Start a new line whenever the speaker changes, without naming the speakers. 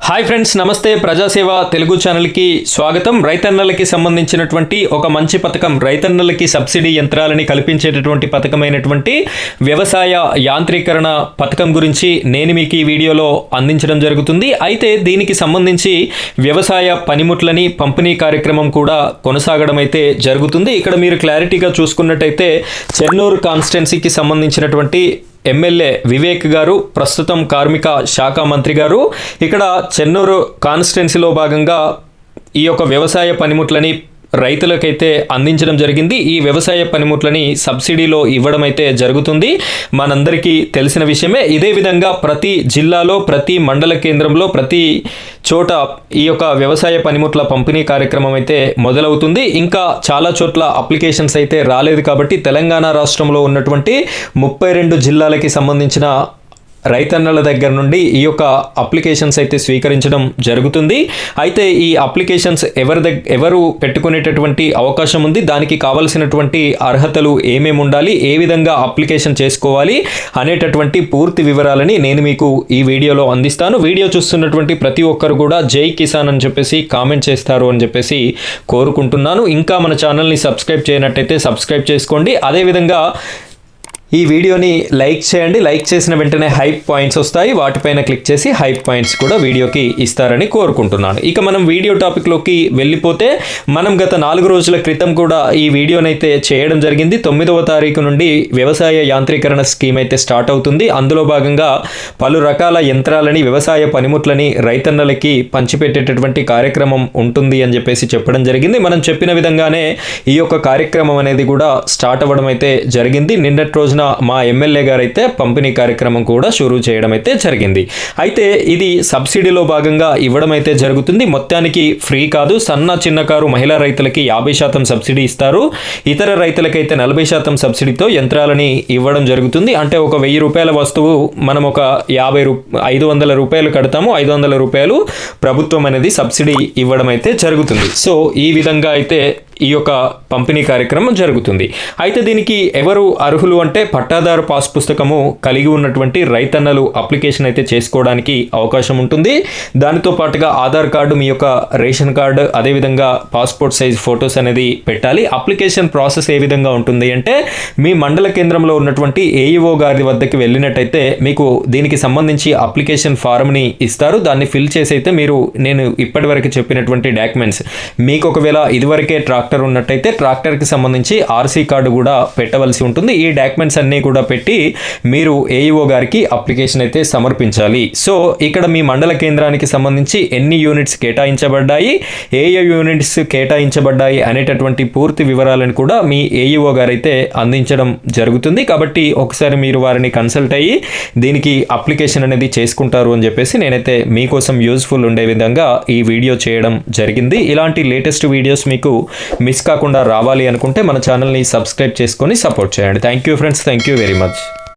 Hi friends, నమస్తే. ప్రజాసేవ తెలుగు ఛానల్కి స్వాగతం. రైతన్నలకి సంబంధించినటువంటి ఒక మంచి పథకం, రైతన్నలకి సబ్సిడీ యంత్రాలని కల్పించేటటువంటి పథకమైనటువంటి వ్యవసాయ యాంత్రీకరణ పథకం గురించి నేను మీకు ఈ వీడియోలో అందించడం జరుగుతుంది. అయితే దీనికి సంబంధించి వ్యవసాయ పనిముట్లని పంపిణీ కార్యక్రమం కూడా కొనసాగడం అయితే జరుగుతుంది. ఇక్కడ మీరు క్లారిటీగా చూసుకున్నట్టయితే చెన్నూరు కాన్స్టిట్యున్సీకి సంబంధించినటువంటి ఎమ్మెల్యే వివేక్ గారు, ప్రస్తుతం కార్మిక శాఖ మంత్రి గారు, ఇక్కడ చెన్నూరు కాన్స్టిట్యున్సీలో భాగంగా ఈ యొక్క వ్యవసాయ పనిముట్లని రైతులకైతే అందించడం జరిగింది. ఈ వ్యవసాయ పనిముట్లని సబ్సిడీలో ఇవ్వడం అయితే జరుగుతుంది, మనందరికీ తెలిసిన విషయమే. ఇదే విధంగా ప్రతి జిల్లాలో, ప్రతి మండల కేంద్రంలో, ప్రతి చోట ఈ యొక్క వ్యవసాయ పనిముట్ల పంపిణీ కార్యక్రమం అయితే మొదలవుతుంది. ఇంకా చాలా చోట్ల అప్లికేషన్స్ అయితే రాలేదు కాబట్టి తెలంగాణ రాష్ట్రంలో ఉన్నటువంటి 32 జిల్లాలకి సంబంధించిన రైతన్నల దగ్గర నుండి ఈ యొక్క అప్లికేషన్స్ అయితే స్వీకరించడం జరుగుతుంది. అయితే ఈ అప్లికేషన్స్ ఎవరు పెట్టుకునేటటువంటి అవకాశం ఉంది, దానికి కావలసినటువంటి అర్హతలు ఏమేమి ఉండాలి, ఏ విధంగా అప్లికేషన్ చేసుకోవాలి అనేటటువంటి పూర్తి వివరాలని నేను మీకు ఈ వీడియోలో అందిస్తాను. వీడియో చూస్తున్నటువంటి ప్రతి ఒక్కరు కూడా జై కిసాన్ అని చెప్పేసి కామెంట్ చేస్తారు అని చెప్పేసి కోరుకుంటున్నాను. ఇంకా మన ఛానల్ని సబ్స్క్రైబ్ చేయనట్టయితే సబ్స్క్రైబ్ చేసుకోండి. అదేవిధంగా ఈ వీడియోని లైక్ చేయండి. లైక్ చేసిన వెంటనే హైప్ పాయింట్స్ వస్తాయి, వాటిపైన క్లిక్ చేసి హైప్ పాయింట్స్ కూడా వీడియోకి ఇస్తారని కోరుకుంటున్నాను. ఇక మనం వీడియో టాపిక్లోకి వెళ్ళిపోతే, మనం గత 4 రోజుల క్రితం కూడా ఈ వీడియోనైతే చేయడం జరిగింది. 9వ తారీఖు నుండి వ్యవసాయ యాంత్రీకరణ స్కీమ్ అయితే స్టార్ట్ అవుతుంది. అందులో భాగంగా పలు రకాల యంత్రాలని, వ్యవసాయ పనిముట్లని రైతన్నలకి పంచిపెట్టేటటువంటి కార్యక్రమం ఉంటుంది అని చెప్పేసి చెప్పడం జరిగింది. మనం చెప్పిన విధంగానే ఈ యొక్క కార్యక్రమం అనేది కూడా స్టార్ట్ అవ్వడం అయితే జరిగింది. నిన్నటి రోజున మా ఎమ్మెల్యే గారు అయితే పంపిణీ కార్యక్రమం కూడా షురూ చేయడం అయితే జరిగింది. అయితే ఇది సబ్సిడీలో భాగంగా ఇవ్వడం అయితే జరుగుతుంది. మొత్తానికి ఫ్రీ కాదు. సన్న చిన్నకారు మహిళా రైతులకి 50% సబ్సిడీ ఇస్తారు. ఇతర రైతులకైతే 40% సబ్సిడీతో యంత్రాలని ఇవ్వడం జరుగుతుంది. అంటే ఒక 1000 రూపాయల వస్తువు మనం ఒక 500 రూపాయలు కడతాము, 500 రూపాయలు ప్రభుత్వం అనేది సబ్సిడీ ఇవ్వడం అయితే జరుగుతుంది. సో ఈ విధంగా అయితే ఈ యొక్క పంపిణీ కార్యక్రమం జరుగుతుంది. అయితే దీనికి ఎవరు అర్హులు అంటే, పట్టాదారు పాస్ పుస్తకము కలిగి ఉన్నటువంటి రైతన్నలు అప్లికేషన్ అయితే చేసుకోవడానికి అవకాశం ఉంటుంది. దానితో పాటుగా ఆధార్ కార్డు, మీ యొక్క రేషన్ కార్డు, అదేవిధంగా పాస్పోర్ట్ సైజ్ ఫొటోస్ అనేది పెట్టాలి. అప్లికేషన్ ప్రాసెస్ ఏ విధంగా ఉంటుంది అంటే, మీ మండల కేంద్రంలో ఉన్నటువంటి ఏఈఓ గారి వద్దకు వెళ్ళినట్టయితే మీకు దీనికి సంబంధించి అప్లికేషన్ ఫారంని ఇస్తారు. దాన్ని ఫిల్ చేసి అయితే మీరు, నేను ఇప్పటివరకు చెప్పినటువంటి డాక్యుమెంట్స్, మీకు ఒకవేళ ఇదివరకే ట్రాక్టర్ ఉన్నట్టయితే ట్రాక్టర్కి సంబంధించి ఆర్సీ కార్డు కూడా పెట్టవలసి ఉంటుంది. ఈ డాక్యుమెంట్స్ అన్నీ కూడా పెట్టి మీరు ఏఈఓ గారికి అప్లికేషన్ అయితే సమర్పించాలి. సో ఇక్కడ మీ మండల కేంద్రానికి సంబంధించి ఎన్ని యూనిట్స్ కేటాయించబడ్డాయి, ఏ యూనిట్స్ కేటాయించబడ్డాయి అనేటటువంటి పూర్తి వివరాలను కూడా మీ ఏఈఓ గారు అయితే అందించడం జరుగుతుంది. కాబట్టి ఒకసారి మీరు వారిని కన్సల్ట్ అయ్యి దీనికి అప్లికేషన్ అనేది చేసుకుంటారు అని చెప్పేసి నేనైతే మీకోసం యూజ్ఫుల్ ఉండే విధంగా ఈ వీడియో చేయడం జరిగింది. ఇలాంటి లేటెస్ట్ వీడియోస్ మీకు మిస్ కాకుండా రావాలి అనుకుంటే మన ఛానల్ని సబ్స్క్రైబ్ చేసుకొని సపోర్ట్ చేయండి. Thank you friends, thank you very much.